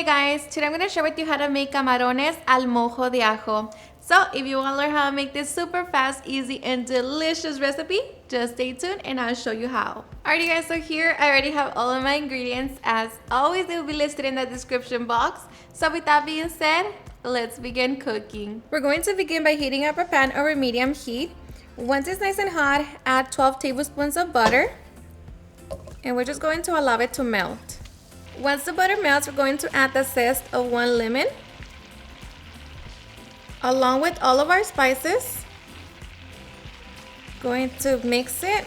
guys, today I'm going to share with you how to make camarones al mojo de ajo. So if you want to learn how to make this super fast, easy, and delicious recipe, just stay tuned and I'll show you how. Alrighty guys, so here I already have all of my ingredients. As always, they will be listed in the description box. So with that being said, let's begin cooking. We're going to begin by heating up our pan over medium heat. Once it's nice and hot, add 12 tablespoons of butter. And we're just going to allow it to melt. Once the butter melts, we're going to add the zest of 1 lemon, along with all of our spices. Going to mix it.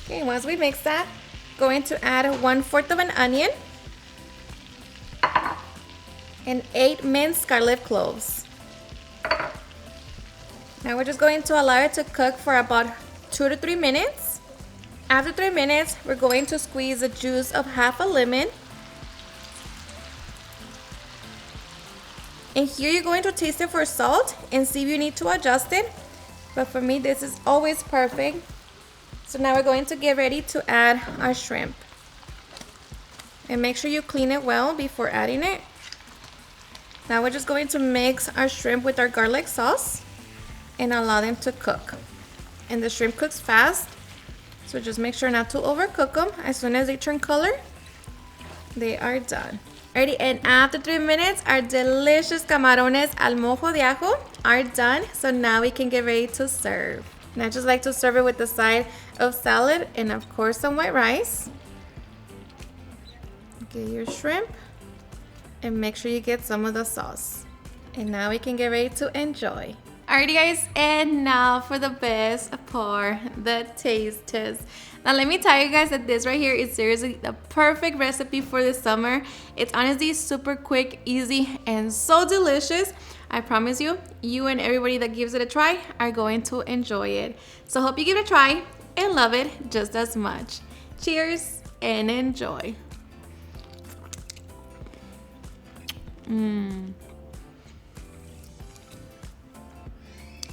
Okay, once we mix that, going to add 1/4 of an onion and 8 minced garlic cloves. Now we're just going to allow it to cook for about 2 to 3 minutes. After 3 minutes, we're going to squeeze the juice of half a lemon. And here you're going to taste it for salt and see if you need to adjust it. But for me, this is always perfect. So now we're going to get ready to add our shrimp. And make sure you clean it well before adding it. Now we're just going to mix our shrimp with our garlic sauce and allow them to cook. And the shrimp cooks fast, so just make sure not to overcook them. As soon as they turn color, they are done. Alrighty, and after 3 minutes, our delicious camarones al mojo de ajo are done. So now we can get ready to serve. And I just like to serve it with a side of salad and of course some white rice. Get your shrimp and make sure you get some of the sauce. And now we can get ready to enjoy. Alrighty guys, and now for the best part, the taste test. Now let me tell you guys that this right here is seriously the perfect recipe for the summer. It's honestly super quick, easy, and so delicious. I promise you, you and everybody that gives it a try are going to enjoy it. So hope you give it a try and love it just as much. Cheers and enjoy.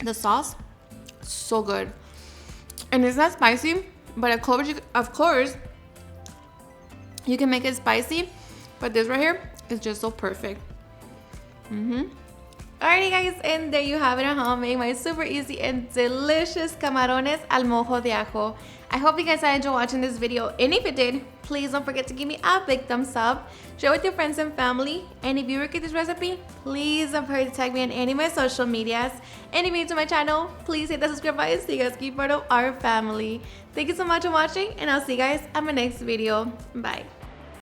The sauce, so good. And it's not spicy, but of course, you can make it spicy, but this right here is just so perfect. Alrighty guys, and there you have it at home, making my super easy and delicious camarones al mojo de ajo. I hope you guys enjoyed watching this video, and if you did, please don't forget to give me a big thumbs up, share with your friends and family, and if you recreate this recipe, please don't forget to tag me on any of my social medias, and if you're new to my channel, please hit the subscribe button so you guys keep part of our family. Thank you so much for watching, and I'll see you guys on my next video. Bye.